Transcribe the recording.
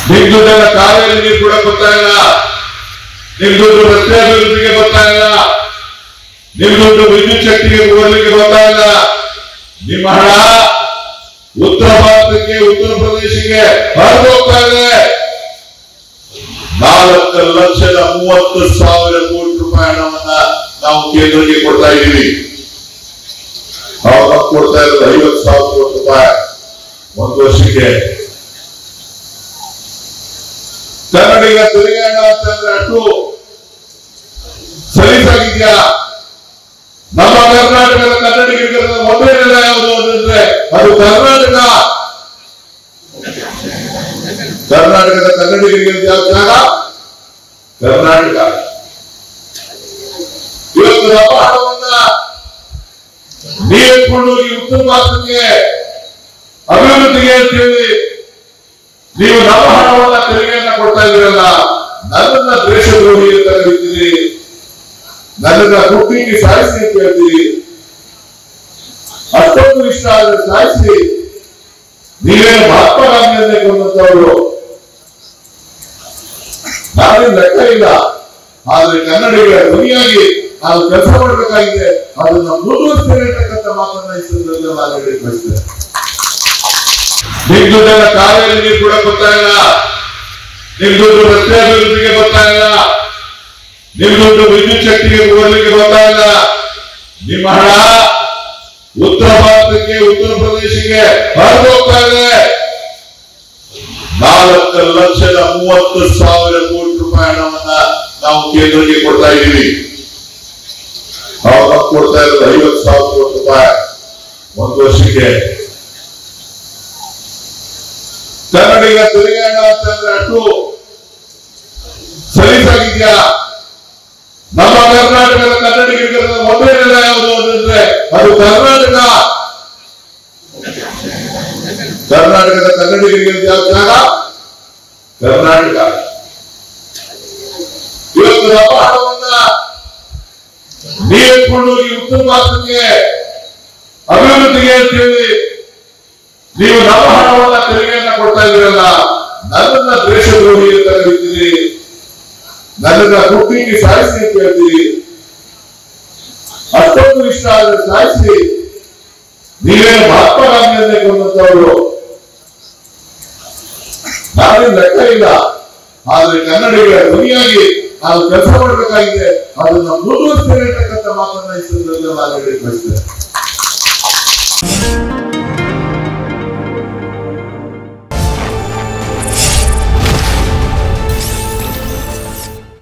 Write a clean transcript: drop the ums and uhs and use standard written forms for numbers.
ನಿಮ್ ದುಡ್ಡನ್ನ ಕಾಲೇಜಿಗೆ ಕೂಡ ಬರ್ತಾ ಇಲ್ಲ, ನಿಮ್ ದುಡ್ಡು ರಸ್ತೆ ಅಭಿವೃದ್ಧಿಗೆ ಬರ್ತಾ ಇಲ್ಲ, ನಿಮ್ ದುಡ್ಡು ವಿದ್ಯುತ್ ಶಕ್ತಿಗೆ ಕೊಡಲಿಕ್ಕೆ ಬರ್ತಾ ಇಲ್ಲ. ನಿಮ್ಮ ಹಣ ಉತ್ತರ ಭಾರತಕ್ಕೆ, ಉತ್ತರ ಪ್ರದೇಶಕ್ಕೆ ಹರಿದು ಹೋಗ್ತಾ ಇದೆ. 4,30,000 ಕೋಟಿ ರೂಪಾಯಿ ಹಣವನ್ನ ನಾವು ಕೇಂದ್ರಕ್ಕೆ ಕೊಡ್ತಾ ಇದ್ದೀವಿ. ಅವಾಗ ಕೊಡ್ತಾ ಇರೋದು 50,000 ಕೋಟಿ ರೂಪಾಯಿ ಒಂದು ವರ್ಷಕ್ಕೆ. ಕನ್ನಡಿಗ ತೆರಿಗೆ ಹಣ ಅಂತಂದ್ರೆ ಅಷ್ಟು ಸಲೀಸಾಗಿದ್ಯಾ? ನಮ್ಮ ಕರ್ನಾಟಕದ ಕನ್ನಡಿಗರಿಗೆ ಒಂದೇ ನೆಲ ಯಾವುದು ಅಂತಂದ್ರೆ ಅದು ಕರ್ನಾಟಕ. ಕರ್ನಾಟಕದ ಕನ್ನಡಿಗರಿಗೆ ಯಾವ ಜಾಗ? ಕರ್ನಾಟಕ. ಇವತ್ತು ನಮ್ಮ ಹಣವನ್ನ ನೀರಿಟ್ಕೊಂಡು ಹೋಗಿ ಉತ್ತರ ಭಾರತಕ್ಕೆ ಅಭಿವೃದ್ಧಿಗೆ ಅಂತೇಳಿ ನೀವು ನಮ್ಮ ಹಣವನ್ನ ತೆರಿಗೆಯನ್ನ ಕೊಡ್ತಾ ಇದ್ದೀರಲ್ಲ, ನನ್ನನ್ನ ದೇಶದ್ರೋಹಿ ಅಂತ ಕರೀತೀರಿ, ನನ್ನನ್ನ ಹುಟ್ಟಿಗೆ ಸಾಯಿಸಿ ಅಂತ ಹೇಳ್ತೀರಿ. ಅಷ್ಟೊಂದು ಇಷ್ಟ ಆದ್ರೆ ಸಾಯಿಸಿ. ನೀವೇನು ಮಹಾತ್ಮ ಗಾಂಧಿಯನ್ನೇ ಕೊಂದಂತವರು? ನಾವೇನು ಲೆಕ್ಕ ಇಲ್ಲ. ಆದ್ರೆ ಕನ್ನಡಿಗರ ಧ್ವನಿಯಾಗಿ ನಾವು ಕೆಲಸ ಮಾಡಬೇಕಾಗಿದೆ. ಅದನ್ನ ಮುಂದುವರಿಸ್ತೇನೆ ಅಂತಕ್ಕಂಥ ಮಾತನ್ನ ಈ ಸಂದರ್ಭದಲ್ಲಿ ನಾನು ಹೇಳಿ ಬಯಸ್ತೇನೆ. ನಿಮ್ ದುಡ್ಡನ್ನ ಕಾಲೇಜಿಗೆ ಕೂಡ ಬರ್ತಾ ಇಲ್ಲ, ನಿಮ್ ದುಡ್ಡು ರಸ್ತೆ ಅಭಿವೃದ್ಧಿಗೆ ಬರ್ತಾ ಇಲ್ಲ, ನಿಮ್ ದುಡ್ಡು ವಿದ್ಯುತ್ ಶಕ್ತಿಗೆ ಕೊಡಲಿಕ್ಕೆ ಬರ್ತಾ ಇಲ್ಲ. ನಿಮ್ಮ ಹಣ ಉತ್ತರ ಭಾರತಕ್ಕೆ, ಉತ್ತರ ಪ್ರದೇಶಕ್ಕೆ ಹರಿದು ಹೋಗ್ತಾ ಇದೆ. 4,30,000 ಕೋಟಿ ರೂಪಾಯಿ ಹಣವನ್ನ ನಾವು ಕೇಂದ್ರಕ್ಕೆ ಕೊಡ್ತಾ ಇದ್ದೀವಿ. ಅವಾಗ ಕೊಡ್ತಾ ಇರೋದು 50,000 ಕೋಟಿ ರೂಪಾಯಿ ಒಂದು ವರ್ಷಕ್ಕೆ. ಕನ್ನಡಿಗ ತೆರಿಗೆ ಹಣ ಅಂತಂದ್ರೆ ಅಷ್ಟು ಸಲೀಸಾಗಿದ್ಯಾ? ನಮ್ಮ ಕರ್ನಾಟಕದ ಕನ್ನಡಿಗರಿಗೆ ಒಂದೇ ನೆಲ ಯಾವುದು ಅಂತಂದ್ರೆ ಅದು ಕರ್ನಾಟಕ. ಕರ್ನಾಟಕದ ಕನ್ನಡಿಗರಿಗೆ ಯಾವ ಜಾಗ? ಕರ್ನಾಟಕ. ಇವತ್ತು ನಮ್ಮ ಹಣವನ್ನ ನೀರಿಟ್ಕೊಂಡು ಹೋಗಿ ಉತ್ತರ ಭಾರತಕ್ಕೆ ಅಭಿವೃದ್ಧಿಗೆ ಅಂತೇಳಿ ನೀವು ನಮ್ಮ ಹಣವನ್ನ ತೆರಿಗೆಯನ್ನ ಕೊಡ್ತಾ ಇದ್ದೀರಲ್ಲ, ನನ್ನನ್ನ ದೇಶದ್ರೋಹಿ ಅಂತ ಕರೀತೀರಿ, ನನ್ನನ್ನ ಹುಟ್ಟಿಗೆ ಸಾಯಿಸಿ ಅಂತ ಹೇಳ್ತೀರಿ. ಅಷ್ಟೊಂದು ಇಷ್ಟ ಆದ್ರೆ ಸಾಯಿಸಿ. ನೀವೇನು ಮಹಾತ್ಮ ಗಾಂಧಿಯನ್ನೇ ಕೊಂದಂತವರು? ನಾವೇನು ಲೆಕ್ಕ ಇಲ್ಲ. ಆದ್ರೆ ಕನ್ನಡಿಗರ ಧ್ವನಿಯಾಗಿ ನಾವು ಕೆಲಸ ಮಾಡಬೇಕಾಗಿದೆ. ಅದನ್ನ ಮುಂದುವರಿಸ್ತೇನೆ ಅಂತಕ್ಕಂಥ ಮಾತನ್ನ ಈ ಸಂದರ್ಭದಲ್ಲಿ ನಾನು ಹೇಳಿ ಬಯಸ್ತೇನೆ.